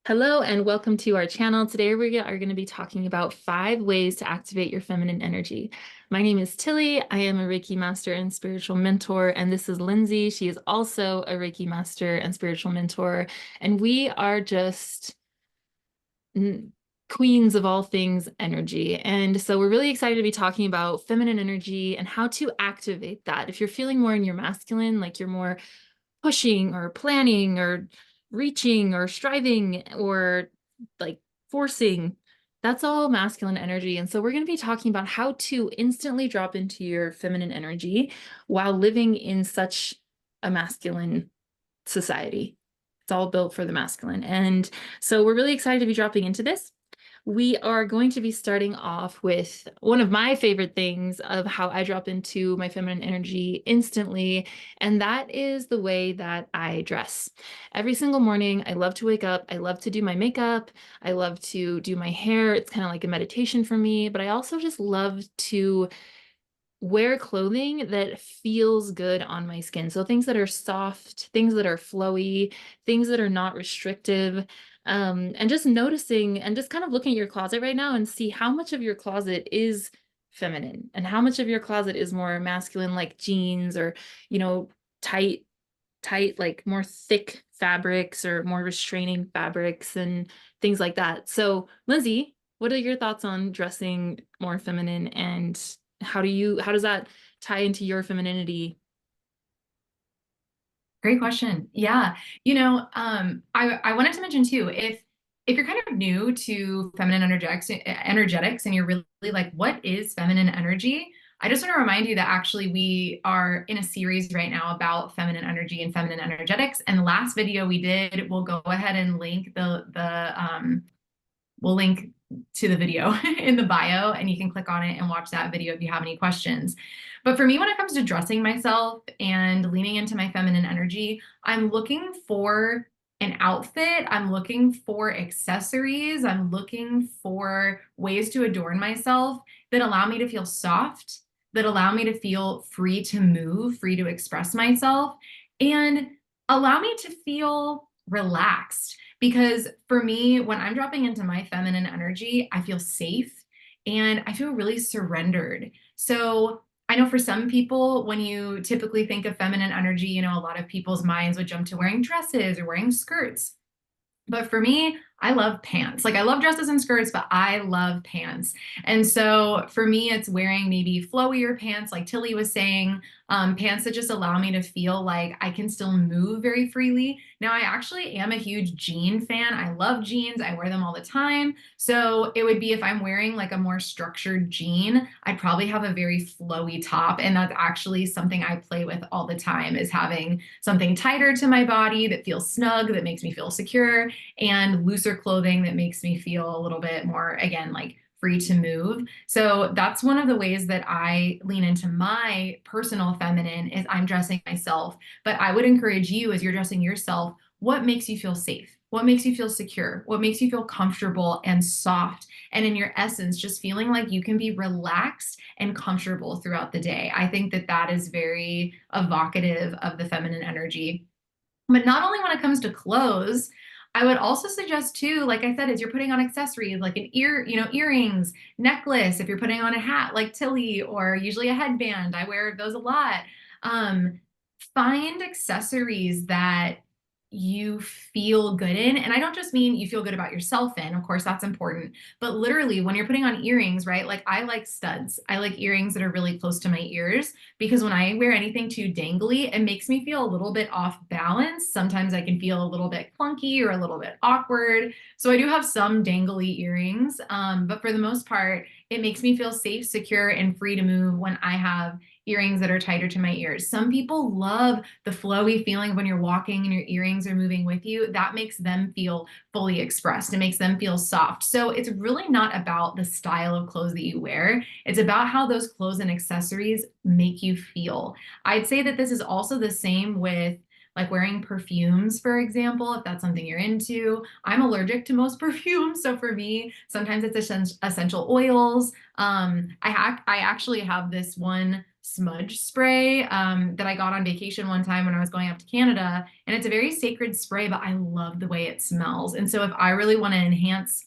Hello and welcome to our channel. Today we are going to be talking about 5 ways to activate your feminine energy. My name is Tilly. I am a Reiki master and spiritual mentor, and this is Lindsay. She is also a Reiki master and spiritual mentor, and we are just queens of all things energy. And so we're really excited to be talking about feminine energy and how to activate that. If you're feeling more in your masculine, like you're more pushing or planning or reaching or striving or like forcing, that's all masculine energy. And so we're going to be talking about how to instantly drop into your feminine energy while living in such a masculine society. It's all built for the masculine. And so we're really excited to be dropping into this. We are going to be starting off with one of my favorite things of how I drop into my feminine energy instantly, and that is the way that I dress. Every single morning, I love to wake up. I love to do my makeup. I love to do my hair. It's kind of like a meditation for me, but I also just love to wear clothing that feels good on my skin. So things that are soft, things that are flowy, things that are not restrictive. And just noticing and just kind of looking at your closet right now and see how much of your closet is feminine and how much of your closet is more masculine, like jeans or, you know, tight, like more thick fabrics or more restraining fabrics and things like that. So, Lindsay, what are your thoughts on dressing more feminine, and how does that tie into your femininity? Great question. Yeah. I wanted to mention too, if you're kind of new to feminine energetics and you're really like, what is feminine energy? I just want to remind you that actually we are in a series right now about feminine energy and feminine energetics. And the last video we did, we'll go ahead and link we'll link to the video in the bio, and you can click on it and watch that video if you have any questions. But for me, when it comes to dressing myself and leaning into my feminine energy, I'm looking for an outfit. I'm looking for accessories. I'm looking for ways to adorn myself that allow me to feel soft, that allow me to feel free to move, free to express myself, and allow me to feel relaxed. Because for me, when I'm dropping into my feminine energy, I feel safe and I feel really surrendered. So I know for some people, when you typically think of feminine energy, a lot of people's minds would jump to wearing dresses or wearing skirts. But for me, I love pants. Like I love dresses and skirts, but I love pants. And so for me, it's wearing maybe flowier pants, like Tilly was saying, pants that just allow me to feel like I can still move very freely. Now, I actually am a huge jean fan. I love jeans. I wear them all the time. So it would be if I'm wearing like a more structured jean, I'd probably have a very flowy top. And that's actually something I play with all the time, is having something tighter to my body that feels snug, that makes me feel secure, and looser clothing that makes me feel a little bit more, again, like free to move. So that's one of the ways that I lean into my personal feminine, is I'm dressing myself. But I would encourage you, as you're dressing yourself, what makes you feel safe? What makes you feel secure? What makes you feel comfortable and soft? And in your essence, just feeling like you can be relaxed and comfortable throughout the day. I think that that is very evocative of the feminine energy. But not only when it comes to clothes, I would also suggest too, like I said, as you're putting on accessories like an earrings, necklace, if you're putting on a hat like Tilly, or usually a headband, I wear those a lot. Um, Find accessories that you feel good in. And I don't just mean you feel good about yourself in, of course, that's important, but literally when you're putting on earrings, right? Like I like studs. I like earrings that are really close to my ears, because when I wear anything too dangly, it makes me feel a little bit off balance. Sometimes I can feel a little bit clunky or a little bit awkward. So I do have some dangly earrings, but for the most part, it makes me feel safe, secure, and free to move when I have earrings that are tighter to my ears. Some people love the flowy feeling when you're walking and your earrings are moving with you. That makes them feel fully expressed. It makes them feel soft. So it's really not about the style of clothes that you wear. It's about how those clothes and accessories make you feel. I'd say that this is also the same with like wearing perfumes, for example, if that's something you're into. I'm allergic to most perfumes. So for me, sometimes it's essential oils. I actually have this one smudge spray that I got on vacation one time when I was going up to Canada. And it's a very sacred spray, but I love the way it smells. And so if I really want to enhance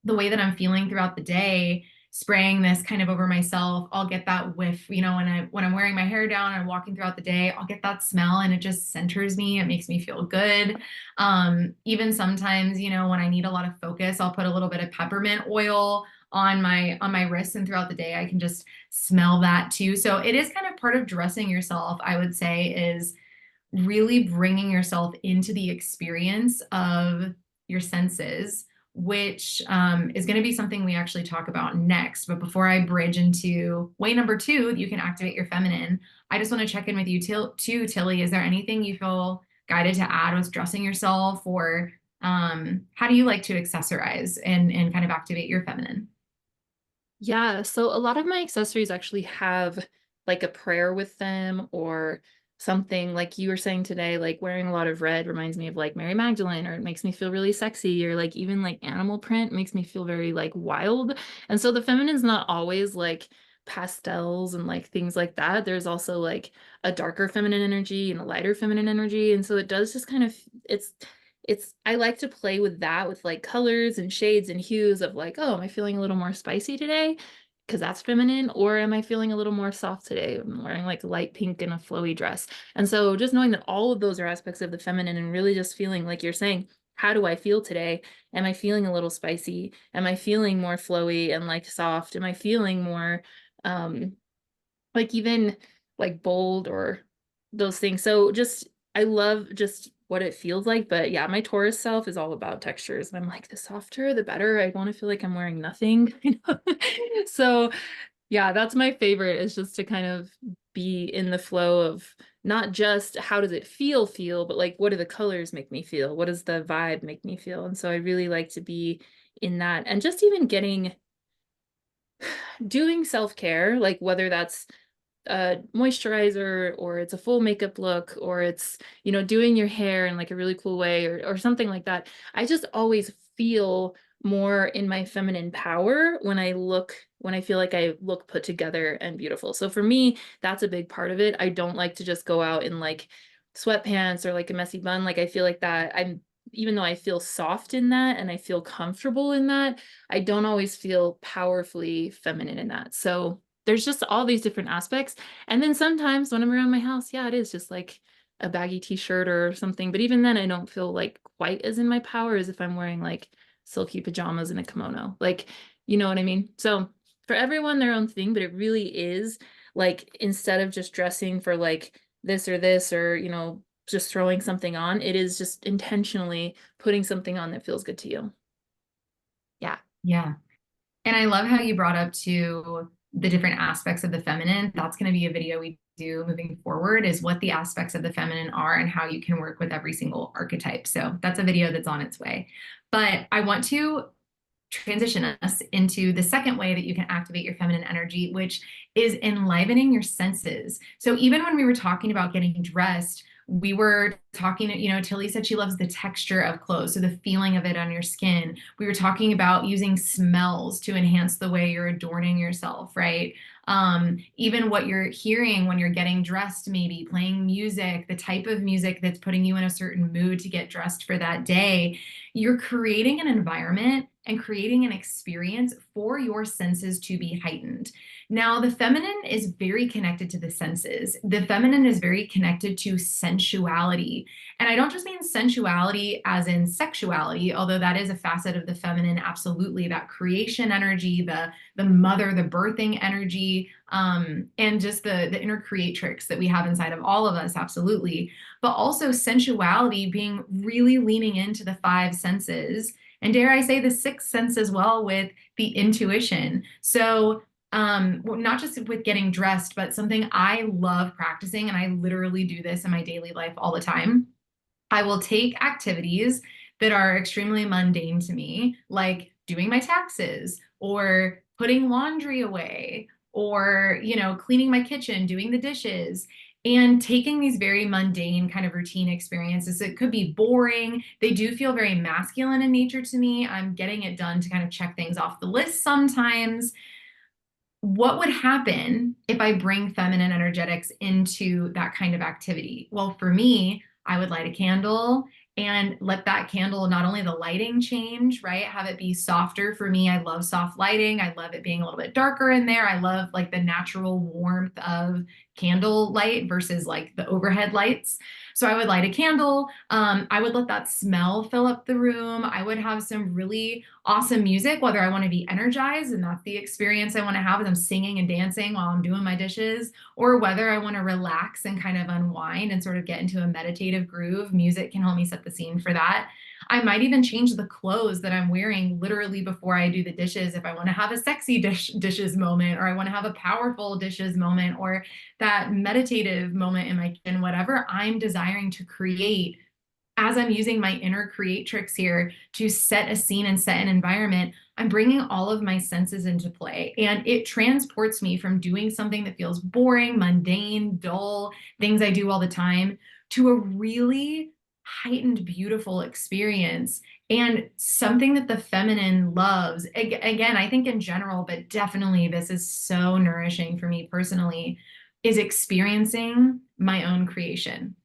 the way that I'm feeling throughout the day, spraying this kind of over myself, I'll get that whiff, you know, when I'm wearing my hair down and walking throughout the day, I'll get that smell and it just centers me. It makes me feel good. Even sometimes, you know, when I need a lot of focus, I'll put a little bit of peppermint oil on my wrists, and throughout the day I can just smell that too. So it is kind of part of dressing yourself, I would say, is really bringing yourself into the experience of your senses, which is going to be something we actually talk about next. But before I bridge into way number two, you can activate your feminine, I just want to check in with you too, Tilly. Is there anything you feel guided to add with dressing yourself, or how do you like to accessorize and kind of activate your feminine? Yeah, so a lot of my accessories actually have like a prayer with them or something like you were saying today, like wearing a lot of red reminds me of like Mary Magdalene, or it makes me feel really sexy, or like even like animal print makes me feel very like wild. And so the feminine's not always like pastels and like things like that. There's also like a darker feminine energy and a lighter feminine energy. And so it does just kind of, I like to play with that with like colors and shades and hues of like, oh, am I feeling a little more spicy today? Because that's feminine, or am I feeling a little more soft today? I'm wearing like light pink and a flowy dress. And so just knowing that all of those are aspects of the feminine and really just feeling like you're saying, how do I feel today? Am I feeling a little spicy? Am I feeling more flowy and like soft? Am I feeling more um like even like bold or those things? So just I love just what it feels like. But yeah, my Taurus self is all about textures. And I'm like, the softer, the better. I want to feel like I'm wearing nothing. So yeah, that's my favorite, is just to kind of be in the flow of not just how does it feel, but like what do the colors make me feel? What does the vibe make me feel? And so I really like to be in that. And just even doing self-care, like whether that's a moisturizer or it's a full makeup look, or it's, you know, doing your hair in like a really cool way, or something like that. I just always feel more in my feminine power when I feel like I look put together and beautiful. So for me, that's a big part of it. I don't like to just go out in like sweatpants or like a messy bun. Like I feel like that even though I feel soft in that and I feel comfortable in that, I don't always feel powerfully feminine in that. So there's just all these different aspects. And then sometimes when I'm around my house, yeah, it is just like a baggy t-shirt or something. But even then, I don't feel like quite as in my power as if I'm wearing like silky pajamas and a kimono. Like, you know what I mean? So for everyone, their own thing, but it really is like, instead of just dressing for like this or, you know, just throwing something on, it is just intentionally putting something on that feels good to you. Yeah. Yeah. And I love how you brought up to the different aspects of the feminine. That's going to be a video we do moving forward, is what the aspects of the feminine are and how you can work with every single archetype. So that's a video that's on its way. But I want to transition us into the second way that you can activate your feminine energy, which is enlivening your senses. So even when we were talking about getting dressed, we were talking, you know, Tilly said she loves the texture of clothes, so the feeling of it on your skin. We were talking about using smells to enhance the way you're adorning yourself, right? Even what you're hearing when you're getting dressed, maybe playing music, the type of music that's putting you in a certain mood to get dressed for that day. You're creating an environment and creating an experience for your senses to be heightened. Now, the feminine is very connected to the senses. The feminine is very connected to sensuality. And I don't just mean sensuality as in sexuality, although that is a facet of the feminine, absolutely. That creation energy, the mother, the birthing energy, and just the inner creatrix that we have inside of all of us, absolutely. But also sensuality, being really leaning into the five senses, and dare I say the sixth sense as well, with the intuition. So well, not just with getting dressed, but something I love practicing, and I literally do this in my daily life all the time. I will take activities that are extremely mundane to me, like doing my taxes or putting laundry away, or, you know, cleaning my kitchen, doing the dishes, and taking these very mundane kind of routine experiences. It could be boring. They do feel very masculine in nature to me. I'm getting it done to kind of check things off the list sometimes, what would happen if I bring feminine energetics into that kind of activity? Well, for me, I would light a candle and let that candle, not only the lighting change, right? Have it be softer for me. I love soft lighting. I love it being a little bit darker in there. I love like the natural warmth of candle light versus like the overhead lights. So I would light a candle. I would let that smell fill up the room. I would have some really awesome music, whether I want to be energized and that's the experience I want to have as I'm singing and dancing while I'm doing my dishes, or whether I want to relax and kind of unwind and sort of get into a meditative groove. Music can help me set the scene for that. I might even change the clothes that I'm wearing literally before I do the dishes if I want to have a sexy dishes moment, or I want to have a powerful dishes moment, or that meditative moment in my kitchen, whatever I'm desiring to create as I'm using my inner creatrix here to set a scene and set an environment, I'm bringing all of my senses into play. And it transports me from doing something that feels boring, mundane, dull, things I do all the time, to a really heightened, beautiful experience and something that the feminine loves. Again, I think in general, but definitely this is so nourishing for me personally, is experiencing my own creation.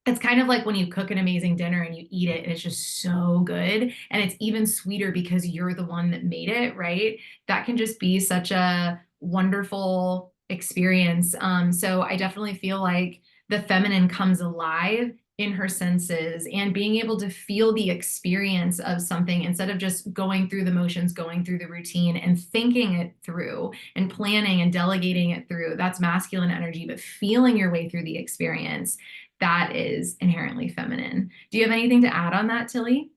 It's kind of like when you cook an amazing dinner and you eat it and it's just so good. And it's even sweeter because you're the one that made it, right? That can just be such a wonderful experience. So I definitely feel like the feminine comes alive in her senses and being able to feel the experience of something instead of just going through the motions, going through the routine and thinking it through and planning and delegating it through. That's masculine energy, but feeling your way through the experience, that is inherently feminine. Do you have anything to add on that, Tilly?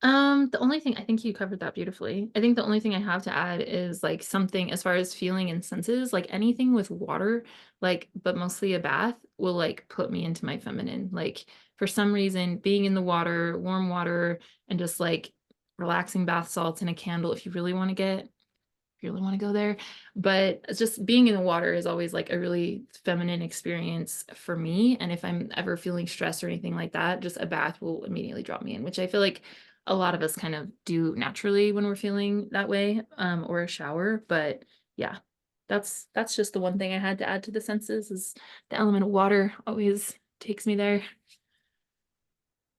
The only thing I think you covered that beautifully. I think the only thing I have to add is like something as far as feeling and senses, like anything with water, like, but mostly a bath will like put me into my feminine. Like for some reason, being in the water, warm water, and just like relaxing bath salts and a candle, if you really want to get, if you really want to go there. But it's just being in the water is always like a really feminine experience for me. And if I'm ever feeling stressed or anything like that, just a bath will immediately drop me in, which I feel like a lot of us kind of do naturally when we're feeling that way, or a shower. But yeah, that's just the one thing I had to add to the senses is the element of water always takes me there.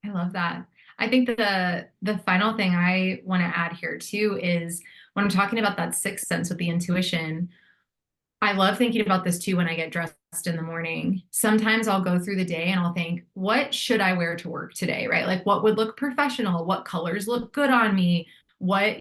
I love that. I think that the final thing I want to add here too is when I'm talking about that sixth sense with the intuition, I love thinking about this too when I get dressed in the morning. Sometimes I'll go through the day and I'll think, what should I wear to work today? Right? Like what would look professional? What colors look good on me? What,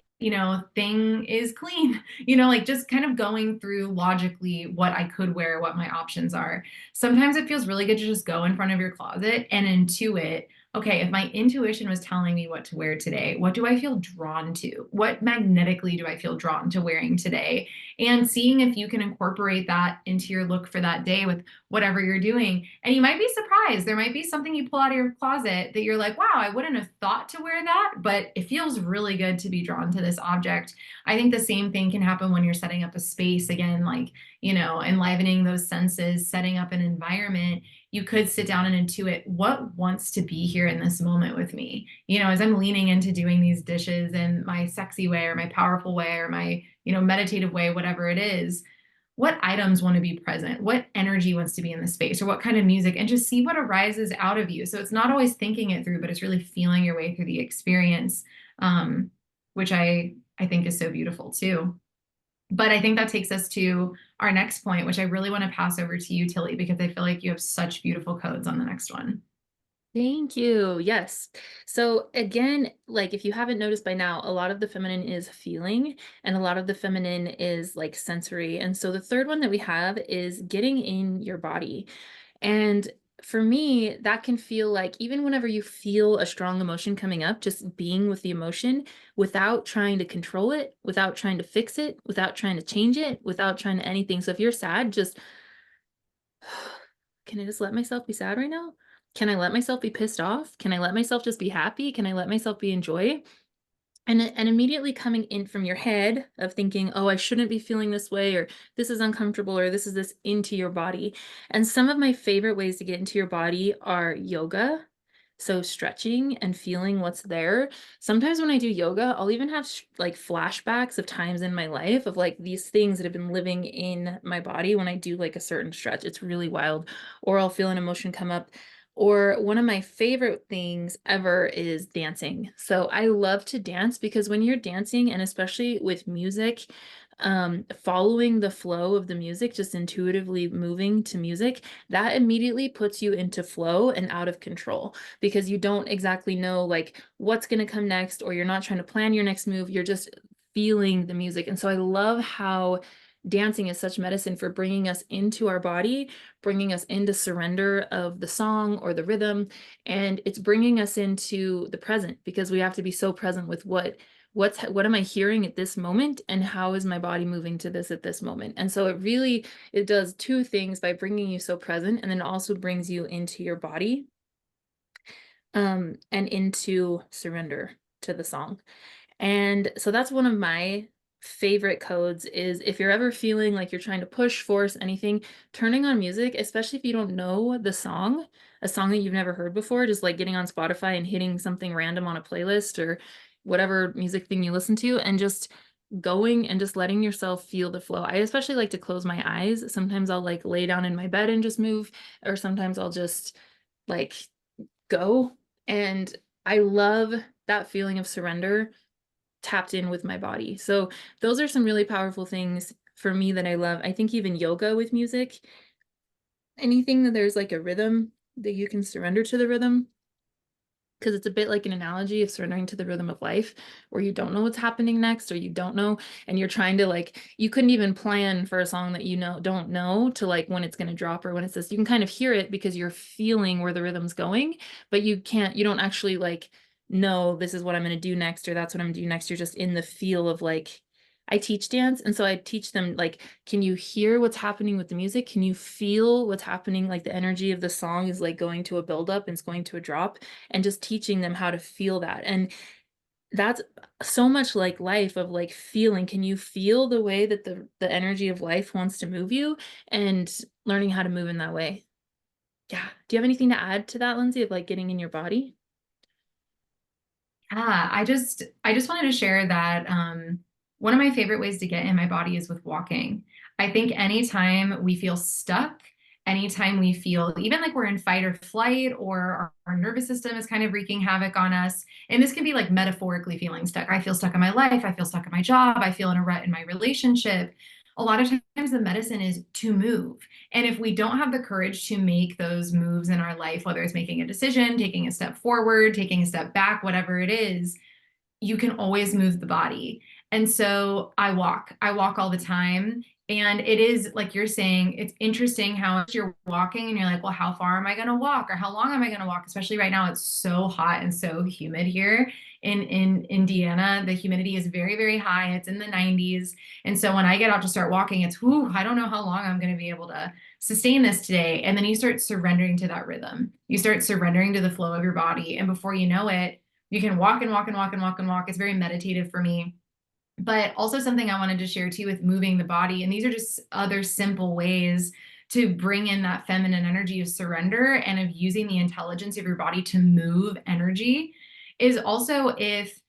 thing is clean? Like just kind of going through logically what I could wear, what my options are. Sometimes it feels really good to just go in front of your closet and intuit, okay, if my intuition was telling me what to wear today, what do I feel drawn to? What magnetically do I feel drawn to wearing today? And seeing if you can incorporate that into your look for that day with whatever you're doing. And you might be surprised. There might be something you pull out of your closet that you're like, wow, I wouldn't have thought to wear that, but it feels really good to be drawn to this object. I think the same thing can happen when you're setting up a space again, like, enlivening those senses, setting up an environment. You could sit down and intuit what wants to be here in this moment with me. As I'm leaning into doing these dishes in my sexy way or my powerful way or my, meditative way, whatever it is, what items want to be present, what energy wants to be in the space, or what kind of music, and just see what arises out of you. So it's not always thinking it through, but it's really feeling your way through the experience, which I think is so beautiful too. But I think that takes us to our next point, which I really want to pass over to you, Tilly, because I feel like you have such beautiful codes on the next one. Thank you. Yes. So again, like if you haven't noticed by now, a lot of the feminine is feeling and a lot of the feminine is like sensory. And so the third one that we have is getting in your body. And for me, that can feel like even whenever you feel a strong emotion coming up, just being with the emotion without trying to control it, without trying to fix it, without trying to change it, without trying to anything. So if you're sad, just can I just let myself be sad right now? Can I let myself be pissed off? Can I let myself just be happy? Can I let myself be in joy? And immediately coming in from your head of thinking, oh, I shouldn't be feeling this way, or this is uncomfortable, or this is this into your body. And some of my favorite ways to get into your body are yoga. So stretching and feeling what's there. Sometimes when I do yoga, I'll even have like flashbacks of times in my life of like these things that have been living in my body when I do like a certain stretch. It's really wild. Or I'll feel an emotion come up. Or one of my favorite things ever is dancing. So I love to dance because when you're dancing, and especially with music, following the flow of the music, just intuitively moving to music, that immediately puts you into flow and out of control because you don't exactly know like what's going to come next, or you're not trying to plan your next move. You're just feeling the music. And so I love how dancing is such medicine for bringing us into our body, bringing us into surrender of the song or the rhythm. And it's bringing us into the present because we have to be so present with what am I hearing at this moment, and how is my body moving to this at this moment. And so it does two things by bringing you so present, and then also brings you into your body, and into surrender to the song. And so that's one of my favorite codes is if you're ever feeling like you're trying to push, force anything, turning on music, especially if you don't know the song, a song that you've never heard before, just like getting on Spotify and hitting something random on a playlist or whatever music thing you listen to, and just going and just letting yourself feel the flow. I especially like to close my eyes. Sometimes I'll like lay down in my bed and just move, or sometimes I'll just like go. And I love that feeling of surrender tapped in with my body. So those are some really powerful things for me that I love. I think even yoga with music, anything that there's like a rhythm that you can surrender to the rhythm, because it's a bit like an analogy of surrendering to the rhythm of life where you don't know what's happening next, or you don't know, and you're trying to like, you couldn't even plan for a song that don't know to like when it's going to drop or when it's this. You can kind of hear it because you're feeling where the rhythm's going, but you don't actually like know this is what I'm going to do next, or that's what I'm going to do next. You're just in the feel of like, I teach dance, and so I teach them like, can you hear what's happening with the music? Can you feel what's happening? Like the energy of the song is like going to a buildup and it's going to a drop, and just teaching them how to feel that. And that's so much like life, of like feeling, can you feel the way that the energy of life wants to move you, and learning how to move in that way. Yeah. Do you have anything to add to that, Lindsay, of like getting in your body? Yeah, I just wanted to share that one of my favorite ways to get in my body is with walking. I think anytime we feel stuck, anytime we feel even like we're in fight or flight, or our nervous system is kind of wreaking havoc on us, and this can be like metaphorically feeling stuck. I feel stuck in my life, I feel stuck in my job, I feel in a rut in my relationship. A lot of times the medicine is to move. And if we don't have the courage to make those moves in our life, whether it's making a decision, taking a step forward, taking a step back, whatever it is, you can always move the body. And so I walk all the time. And it is like you're saying, it's interesting how you're walking and you're like, well, how far am I going to walk? Or how long am I going to walk? Especially right now, it's so hot and so humid here in Indiana. The humidity is very, very high. It's in the 90s. And so when I get out to start walking, it's, whew, I don't know how long I'm going to be able to sustain this today. And then you start surrendering to that rhythm. You start surrendering to the flow of your body. And before you know it, you can walk and walk and walk and walk and walk. It's very meditative for me. But also something I wanted to share too with moving the body. And these are just other simple ways to bring in that feminine energy of surrender and of using the intelligence of your body to move energy is also if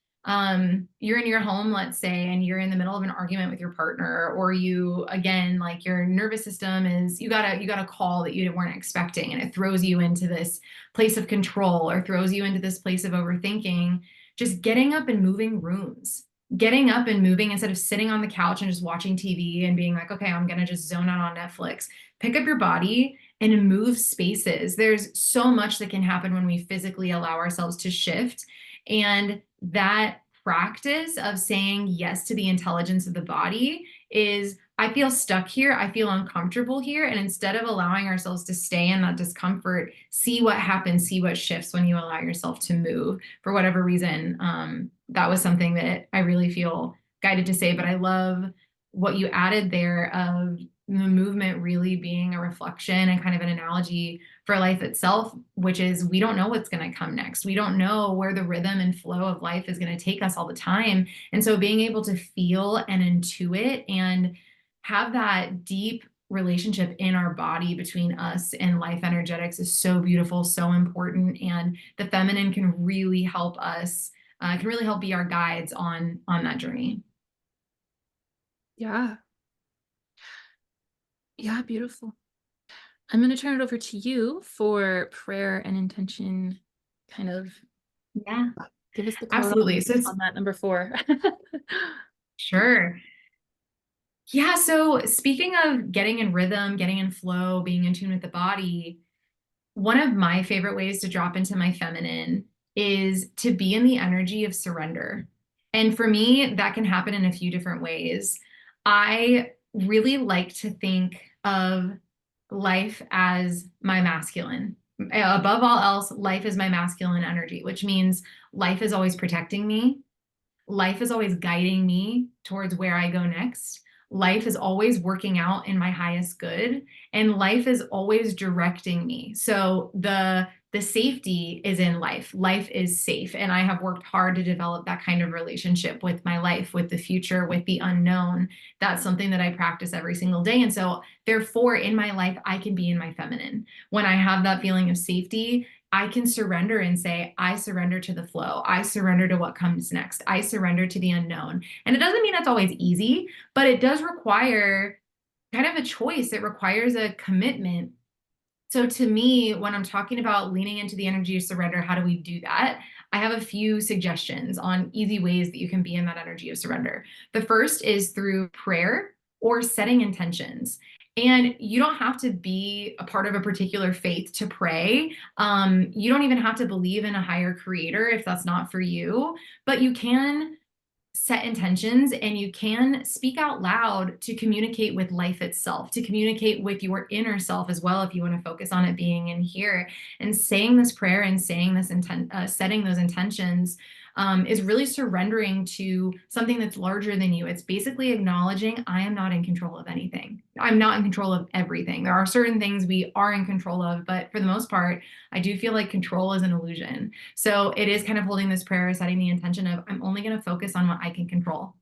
you're in your home, let's say, and you're in the middle of an argument with your partner, or you, again, like your nervous system is, you got a call that you weren't expecting, and it throws you into this place of control or throws you into this place of overthinking. Just getting up and moving rooms, getting up and moving instead of sitting on the couch and just watching TV and being like, okay, I'm going to just zone out on Netflix. Pick up your body and move spaces. There's so much that can happen when we physically allow ourselves to shift. And that practice of saying yes to the intelligence of the body is, I feel stuck here, I feel uncomfortable here. And instead of allowing ourselves to stay in that discomfort, see what happens, see what shifts when you allow yourself to move for whatever reason. That was something that I really feel guided to say, but I love what you added there of the movement really being a reflection and kind of an analogy for life itself, which is we don't know what's going to come next. We don't know where the rhythm and flow of life is going to take us all the time. And so being able to feel and intuit and have that deep relationship in our body between us and life energetics is so beautiful, so important. And the feminine can really help us, can really help be our guides on that journey. Yeah. Yeah, beautiful. I'm going to turn it over to you for prayer and intention. Kind of Yeah, give us the color absolutely. So it's on that number 4. sure. Yeah, so speaking of getting in rhythm, getting in flow, being in tune with the body, one of my favorite ways to drop into my feminine is to be in the energy of surrender. And for me, that can happen in a few different ways. I really like to think of life as my masculine. Above all else, life is my masculine energy, which means life is always protecting me. Life is always guiding me towards where I go next. Life is always working out in my highest good, and life is always directing me. So the safety is in life. Life is safe, and I have worked hard to develop that kind of relationship with my life, with the future, with the unknown. That's something that I practice every single day. And so therefore in my life I can be in my feminine. When I have that feeling of safety, I can surrender and say, I surrender to the flow. I surrender to what comes next. I surrender to the unknown. And it doesn't mean that's always easy, but it does require kind of a choice. It requires a commitment. So to me, when I'm talking about leaning into the energy of surrender, how do we do that? I have a few suggestions on easy ways that you can be in that energy of surrender. The first is through prayer or setting intentions. And you don't have to be a part of a particular faith to pray. You don't even have to believe in a higher creator if that's not for you, but you can set intentions and you can speak out loud to communicate with life itself, to communicate with your inner self as well, if you want to focus on it being in here. And saying this prayer and saying this intent, setting those intentions is really surrendering to something that's larger than you. It's basically acknowledging I am not in control of anything. I'm not in control of everything. There are certain things we are in control of, but for the most part, I do feel like control is an illusion. So it is kind of holding this prayer, setting the intention of I'm only going to focus on what I can control.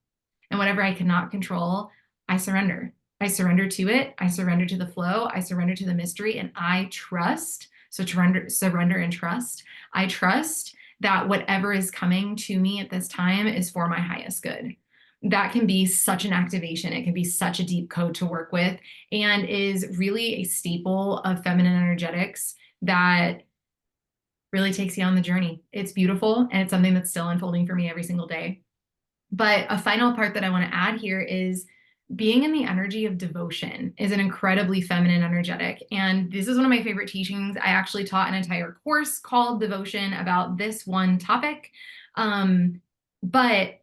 And whatever I cannot control, I surrender. I surrender to it. I surrender to the flow. I surrender to the mystery, and I trust. So surrender and trust. I trust that whatever is coming to me at this time is for my highest good. That can be such an activation. It can be such a deep code to work with, and is really a staple of feminine energetics that really takes you on the journey. It's beautiful, and it's something that's still unfolding for me every single day. But a final part that I want to add here is being in the energy of devotion is an incredibly feminine energetic. And this is one of my favorite teachings. I actually taught an entire course called Devotion about this one topic. But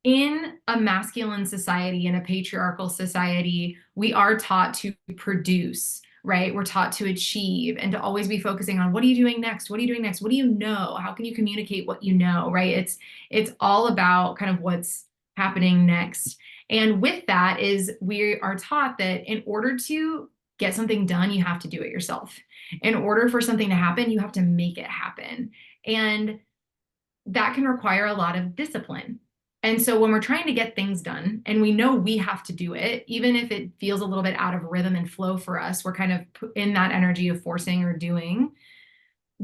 in a masculine society, in a patriarchal society, we are taught to produce, right? We're taught to achieve and to always be focusing on what are you doing next? What are you doing next? What do you know? How can you communicate what you know, right? It's all about kind of what's happening next. And with that is we are taught that in order to get something done, you have to do it yourself. In order for something to happen, you have to make it happen. And that can require a lot of discipline. And so when we're trying to get things done and we know we have to do it, even if it feels a little bit out of rhythm and flow for us, we're kind of in that energy of forcing or doing.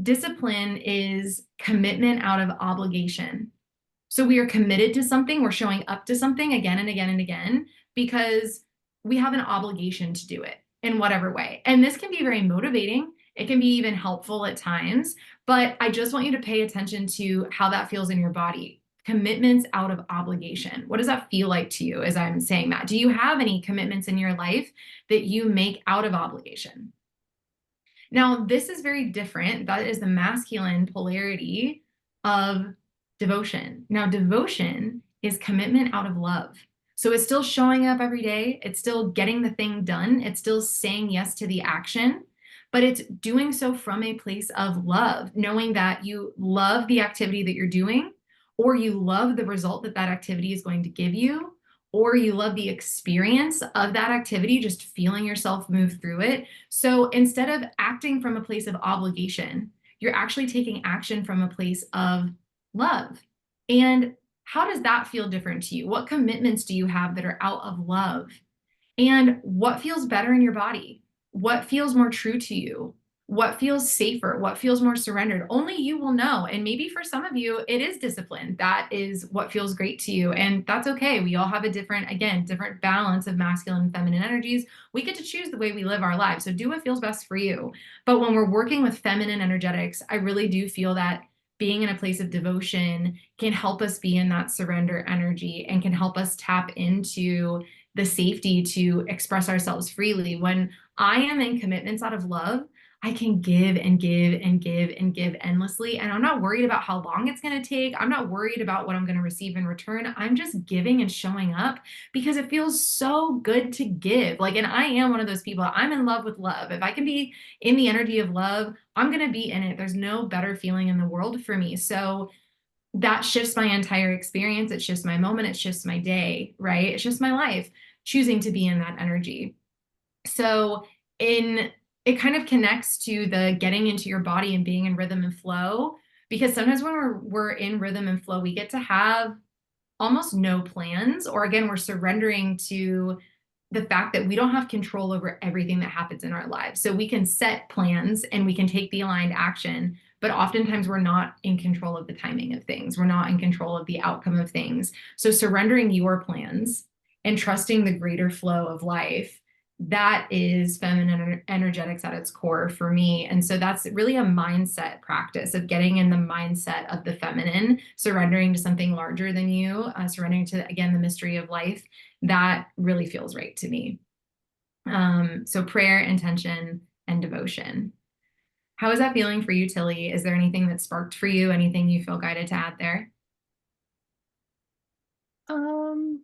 Discipline is commitment out of obligation. So we are committed to something, we're showing up to something again and again and again because we have an obligation to do it in whatever way. And this can be very motivating. It can be even helpful at times, but I just want you to pay attention to how that feels in your body. Commitments out of obligation. What does that feel like to you as I'm saying that? Do you have any commitments in your life that you make out of obligation? Now, this is very different. That is the masculine polarity of devotion. Now, devotion is commitment out of love. So it's still showing up every day. It's still getting the thing done. It's still saying yes to the action, but it's doing so from a place of love, knowing that you love the activity that you're doing, or you love the result that that activity is going to give you, or you love the experience of that activity, just feeling yourself move through it. So instead of acting from a place of obligation, you're actually taking action from a place of love. And how does that feel different to you? What commitments do you have that are out of love? And what feels better in your body? What feels more true to you? What feels safer? What feels more surrendered? Only you will know. And maybe for some of you, it is discipline. That is what feels great to you. And that's okay. We all have a different, again, different balance of masculine and feminine energies. We get to choose the way we live our lives. So do what feels best for you. But when we're working with feminine energetics, I really do feel that being in a place of devotion can help us be in that surrender energy and can help us tap into the safety to express ourselves freely. When I am in commitments out of love, I can give and give and give and give endlessly. And I'm not worried about how long it's going to take. I'm not worried about what I'm going to receive in return. I'm just giving and showing up because it feels so good to give. Like, and I am one of those people, I'm in love with love. If I can be in the energy of love, I'm going to be in it. There's no better feeling in the world for me. So that shifts my entire experience. It shifts my moment. It shifts my day, right? It's just my life choosing to be in that energy. So in it kind of connects to the getting into your body and being in rhythm and flow, because sometimes when we're in rhythm and flow, we get to have almost no plans, or again, we're surrendering to the fact that we don't have control over everything that happens in our lives. So we can set plans and we can take the aligned action, but oftentimes we're not in control of the timing of things. We're not in control of the outcome of things. So surrendering your plans and trusting the greater flow of life, that is feminine energetics at its core for me. And so that's really a mindset practice of getting in the mindset of the feminine, surrendering to something larger than you, surrendering to, again, the mystery of life. That really feels right to me. So prayer, intention, and devotion. How is that feeling for you, Tilly? Is there anything that sparked for you? Anything you feel guided to add there? Um,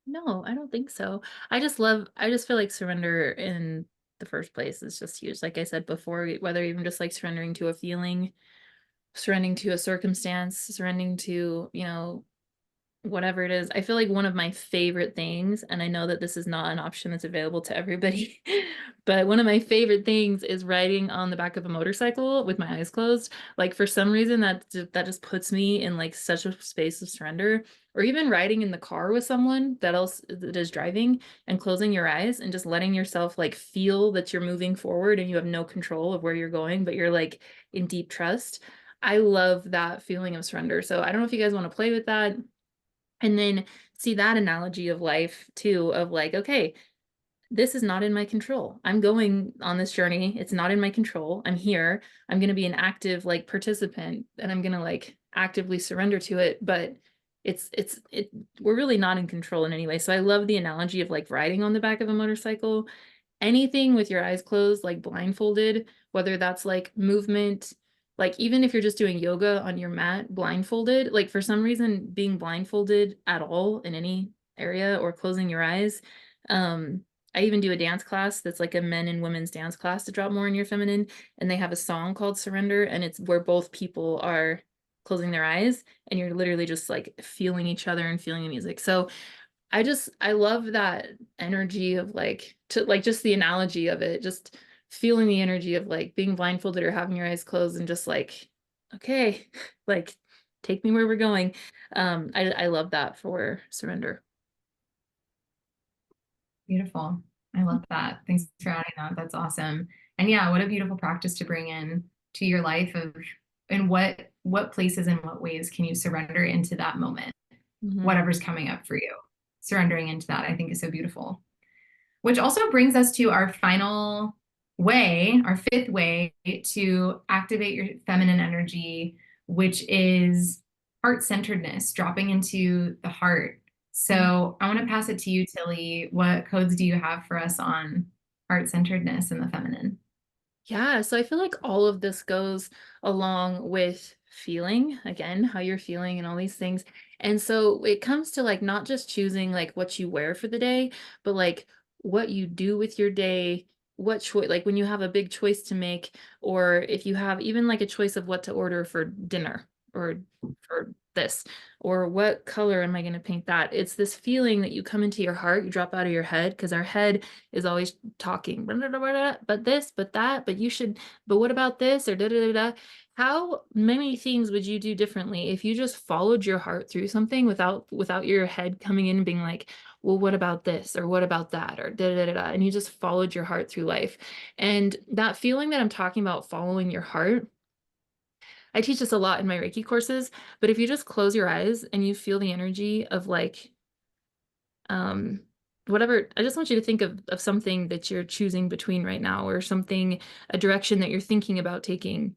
no, I don't think so. I just feel like surrender in the first place is just huge. Like I said before, whether even just like surrendering to a feeling, surrendering to a circumstance, surrendering to, whatever it is. I feel like one of my favorite things, and I know that this is not an option that's available to everybody, but one of my favorite things is riding on the back of a motorcycle with my eyes closed. Like for some reason that just puts me in like such a space of surrender. Or even riding in the car with someone that is driving and closing your eyes and just letting yourself like feel that you're moving forward and you have no control of where you're going, but you're like in deep trust. I love that feeling of surrender. So I don't know if you guys want to play with that. And then see that analogy of life too, of like, okay, this is not in my control. I'm going on this journey. It's not in my control. I'm here. I'm going to be an active like participant and I'm going to like actively surrender to it. But we're really not in control in any way. So I love the analogy of like riding on the back of a motorcycle. Anything with your eyes closed, like blindfolded, whether that's like movement, like even if you're just doing yoga on your mat blindfolded, like for some reason being blindfolded at all in any area or closing your eyes. I even do a dance class that's like a men and women's dance class to drop more in your feminine, and they have a song called Surrender, and it's where both people are closing their eyes and you're literally just like feeling each other and feeling the music. So I love that energy of like to like just the analogy of it, just feeling the energy of like being blindfolded or having your eyes closed and just like, okay, like take me where we're going. I love that for surrender. Beautiful. I love that. Thanks for adding that. That's awesome. And yeah, what a beautiful practice to bring in to your life of in what places and what ways can you surrender into that moment, Mhm. whatever's coming up for you. Surrendering into that, I think, is so beautiful. Which also brings us to our final way, our fifth way to activate your feminine energy, which is heart-centeredness, dropping into the heart. So I want to pass it to you, Tilly. What codes do you have for us on heart-centeredness and the feminine? Yeah, so I feel like all of this goes along with feeling, again, how you're feeling and all these things. And so it comes to like not just choosing like what you wear for the day, but like what you do with your day, what choice, like when you have a big choice to make, or if you have even like a choice of what to order for dinner or for this, or what color am I going to paint that? It's this feeling that you come into your heart, you drop out of your head, because our head is always talking, but this, but that, but you should, but what about this, or da da da da. How many things would you do differently if you just followed your heart through something without your head coming in and being like, well, what about this or what about that or da da da da, and you just followed your heart through life. And that feeling that I'm talking about, following your heart, I teach this a lot in my Reiki courses, but if you just close your eyes and you feel the energy of like um whatever, I just want you to think of something that you're choosing between right now, or something, a direction that you're thinking about taking,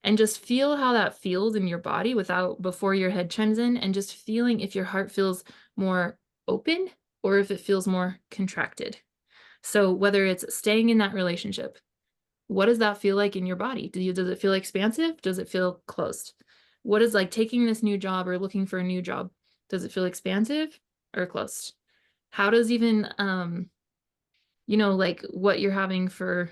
and just feel how that feels in your body without, before your head chimes in, and just feeling if your heart feels more open or if it feels more contracted. So whether it's staying in that relationship, what does that feel like in your body? Does it feel expansive? Does it feel closed? What is, like, taking this new job or looking for a new job? Does it feel expansive or closed? How does even like what you're having for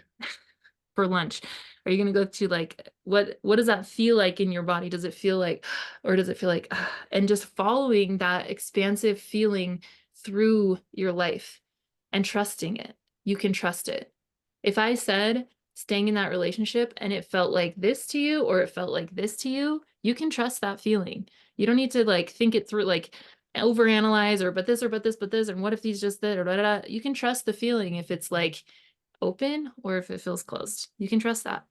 lunch? Are you going to go to, like, what does that feel like in your body? Does it feel like, or does it feel like, ah, and just following that expansive feeling through your life and trusting it. You can trust it. If I said staying in that relationship and it felt like this to you or it felt like this to you, you can trust that feeling. You don't need to like think it through, like overanalyze, or but this or but this but this, and what if these just did, or da, da, da. You can trust the feeling if it's like open or if it feels closed. You can trust that.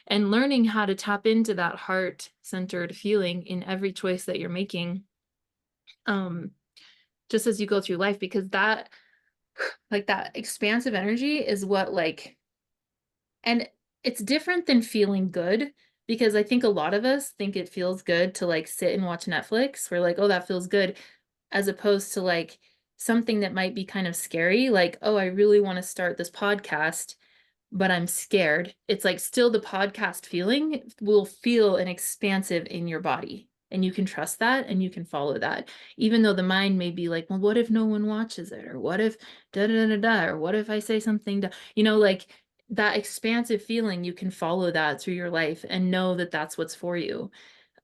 And learning how to tap into that heart-centered feeling in every choice that you're making, um, just as you go through life, because that, like, that expansive energy is what, like, and it's different than feeling good, because I think a lot of us think it feels good to like sit and watch Netflix. We're like, oh, that feels good, as opposed to like something that might be kind of scary, like, oh, I really want to start this podcast, but I'm scared. It's like still the podcast feeling will feel an expansive in your body. And you can trust that and you can follow that. Even though the mind may be like, well, what if no one watches it? Or what if da da da da? Or what if I say something to, like that expansive feeling, you can follow that through your life and know that that's what's for you.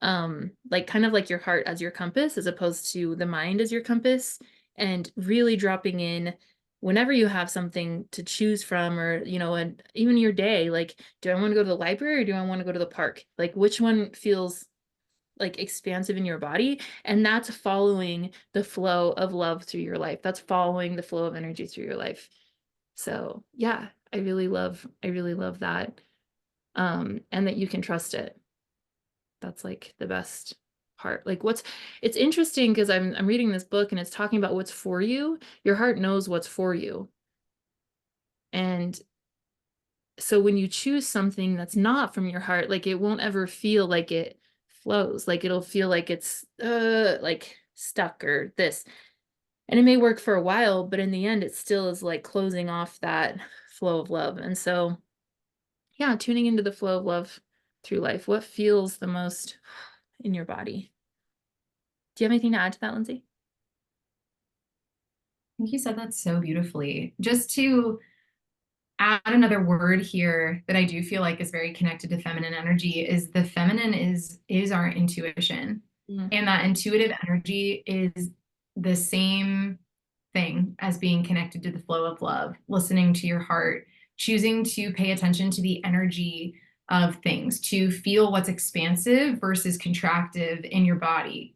Like kind of like your heart as your compass, as opposed to the mind as your compass, and really dropping in whenever you have something to choose from, or and even your day, like, do I want to go to the library or do I want to go to the park? Like, which one feels like expansive in your body? And that's following the flow of love through your life. That's following the flow of energy through your life. So yeah, I really love that. And that you can trust it. That's like the best part. Like, it's interesting because I'm reading this book and it's talking about what's for you. Your heart knows what's for you. And so when you choose something that's not from your heart, like, it won't ever feel like it flows. Like, it'll feel like it's like stuck or this. And it may work for a while, but in the end it still is like closing off that flow of love. And so yeah, tuning into the flow of love through life. What feels the most in your body? Do you have anything to add to that, Lindsay? I think you said that so beautifully. Just to add another word here that I do feel like is very connected to feminine energy is the feminine is our intuition. Mm. And that intuitive energy is the same thing as being connected to the flow of love, listening to your heart, choosing to pay attention to the energy of things, to feel what's expansive versus contractive in your body.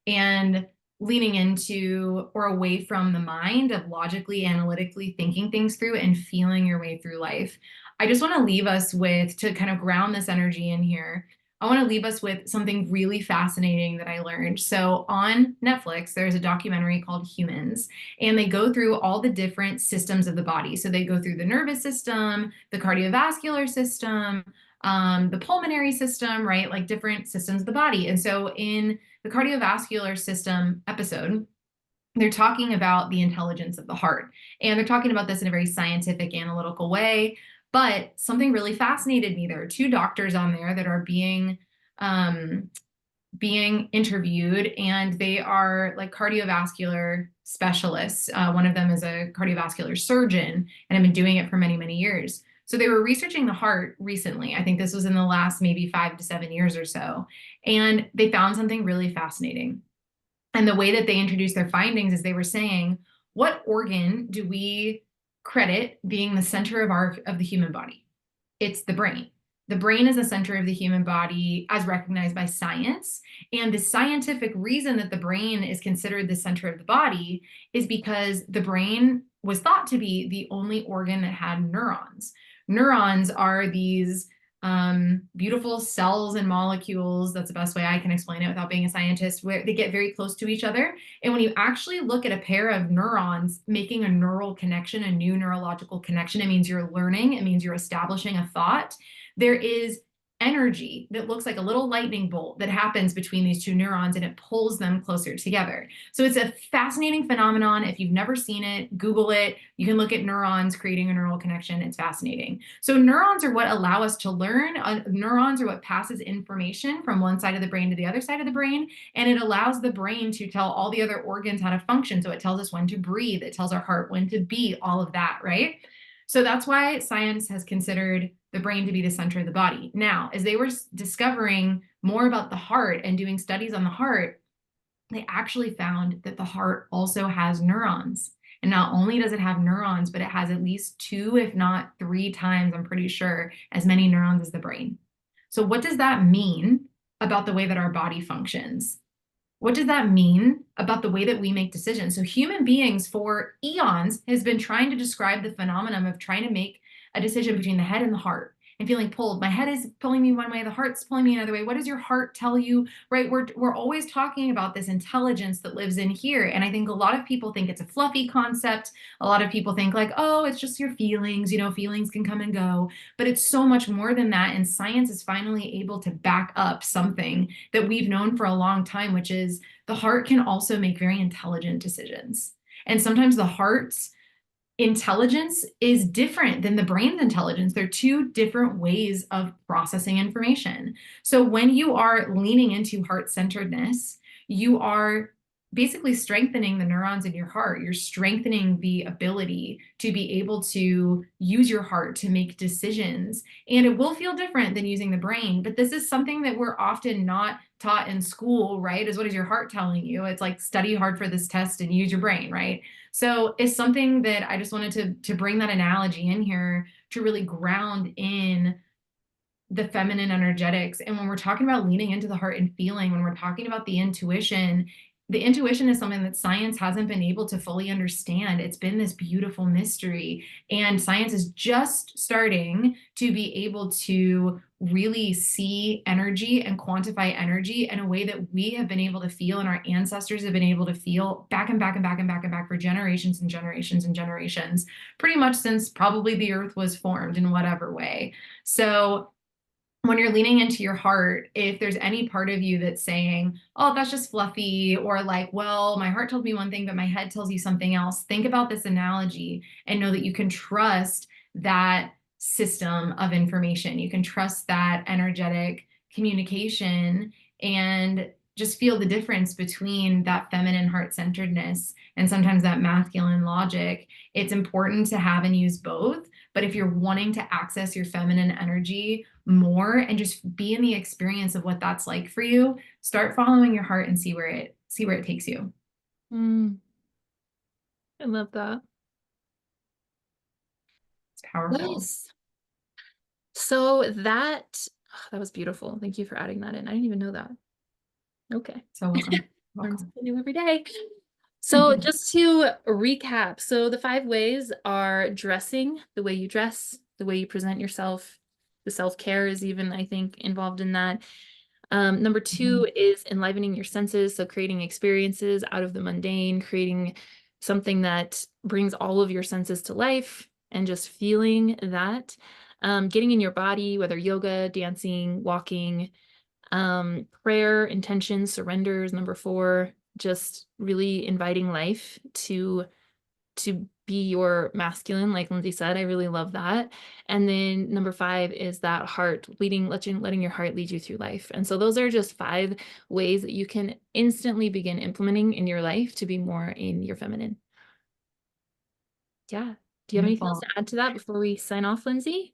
And leaning into or away from the mind of logically, analytically thinking things through and feeling your way through life. I just want to leave us with, to kind of ground this energy in here, I want to leave us with something really fascinating that I learned. So on Netflix, there's a documentary called Humans, and they go through all the different systems of the body. So they go through the nervous system, the cardiovascular system, the pulmonary system, right? Like different systems of the body. And so in the cardiovascular system episode, they're talking about the intelligence of the heart. And they're talking about this in a very scientific, analytical way. But something really fascinated me. There are two doctors on there that are being interviewed, and they are like cardiovascular specialists. One of them is a cardiovascular surgeon and have been doing it for many, many years. So they were researching the heart recently. I think this was in the last maybe 5 to 7 years or so. And they found something really fascinating. And the way that they introduced their findings is they were saying, what organ do we credit being the center of the human body? It's the brain. The brain is the center of the human body as recognized by science. And the scientific reason that the brain is considered the center of the body is because the brain was thought to be the only organ that had neurons. Neurons are these beautiful cells and molecules. That's the best way I can explain it without being a scientist, where they get very close to each other. And when you actually look at a pair of neurons making a neural connection, a new neurological connection, it means you're learning, it means you're establishing a thought. There is energy that looks like a little lightning bolt that happens between these two neurons, and it pulls them closer together. So it's a fascinating phenomenon. If you've never seen it, Google it. You can look at neurons creating a neural connection. It's fascinating. So neurons are what allow us to learn. Neurons are what passes information from one side of the brain to the other side of the brain, and it allows the brain to tell all the other organs how to function. So it tells us when to breathe. It tells our heart when to beat, all of that, right? So that's why science has considered the brain to be the center of the body. Now, as they were discovering more about the heart and doing studies on the heart, they actually found that the heart also has neurons. And not only does it have neurons, but it has at least 2, if not 3 times, I'm pretty sure, as many neurons as the brain. So what does that mean about the way that our body functions? What does that mean about the way that we make decisions? So human beings for eons has been trying to describe the phenomenon of trying to make a decision between the head and the heart and feeling pulled. My head is pulling me one way, the heart's pulling me another way. What does your heart tell you, right? We're always talking about this intelligence that lives in here. And I think a lot of people think it's a fluffy concept. A lot of people think like, oh, it's just your feelings, you know, feelings can come and go. But it's so much more than that. And science is finally able to back up something that we've known for a long time, which is the heart can also make very intelligent decisions. And sometimes the heart's intelligence is different than the brain's intelligence. They're 2 different ways of processing information. So when you are leaning into heart-centeredness, you are basically strengthening the neurons in your heart. You're strengthening the ability to be able to use your heart to make decisions. And it will feel different than using the brain, but this is something that we're often not taught in school, right? Is what is your heart telling you? It's like study hard for this test and use your brain, right? So it's something that I just wanted to bring that analogy in here to really ground in the feminine energetics. And when we're talking about leaning into the heart and feeling, when we're talking about the intuition is something that science hasn't been able to fully understand. It's been this beautiful mystery, and science is just starting to be able to really see energy and quantify energy in a way that we have been able to feel and our ancestors have been able to feel back and back and back and back and back for generations and generations and generations, pretty much since probably the earth was formed in whatever way. So when you're leaning into your heart, if there's any part of you that's saying, oh, that's just fluffy, or like, well, my heart told me one thing, but my head tells you something else, think about this analogy and know that you can trust that system of information. You can trust that energetic communication and just feel the difference between that feminine heart-centeredness and sometimes that masculine logic. It's important to have and use both. But if you're wanting to access your feminine energy more and just be in the experience of what that's like for you, start following your heart and see where it takes you. I love that. It's powerful. Yes. So that was beautiful. Thank you for adding that in. I didn't even know that. Okay. So welcome. Learn something new every day. So just to recap, so the 5 ways are dressing, the way you dress, the way you present yourself. The self-care is even, I think, involved in that. Number 2 is enlivening your senses. So creating experiences out of the mundane, creating something that brings all of your senses to life and just feeling that. Getting in your body, whether yoga, dancing, walking, prayer, intention, surrenders. Number 4, just really inviting life to be your masculine, like Lindsay said. I really love that. And then number 5 is that heart leading, letting your heart lead you through life. And so those are just 5 ways that you can instantly begin implementing in your life to be more in your feminine. Yeah. Do you have anything else to add to that before we sign off, Lindsay?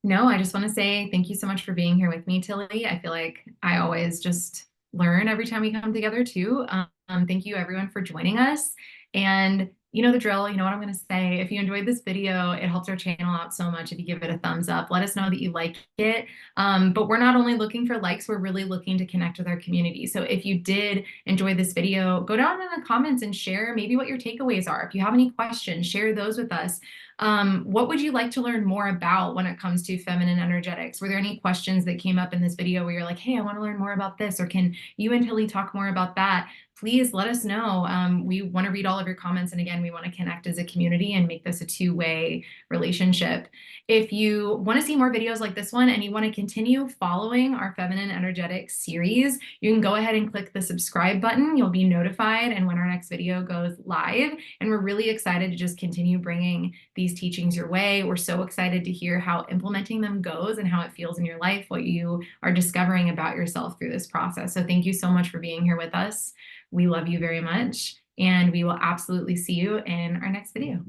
No, I just want to say thank you so much for being here with me, Tilly. I feel like I always just learn every time we come together too. Thank you everyone for joining us. And you know the drill. You know what I'm going to say. If you enjoyed this video, it helps our channel out so much if you give it a thumbs up. Let us know that you like it. But we're not only looking for likes, we're really looking to connect with our community. So if you did enjoy this video, go down in the comments and share maybe what your takeaways are. If you have any questions, share those with us. What would you like to learn more about when it comes to feminine energetics? Were there any questions that came up in this video where you're like, hey, I want to learn more about this, or can you and Tilly talk more about that? Please let us know. We want to read all of your comments. And again, we want to connect as a community and make this a two-way relationship. If you want to see more videos like this one and you want to continue following our Feminine Energetics series, you can go ahead and click the subscribe button. You'll be notified and when our next video goes live. And we're really excited to just continue bringing these teachings your way. We're so excited to hear how implementing them goes and how it feels in your life, what you are discovering about yourself through this process. So thank you so much for being here with us. We love you very much, and we will absolutely see you in our next video.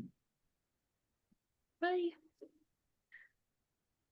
Bye.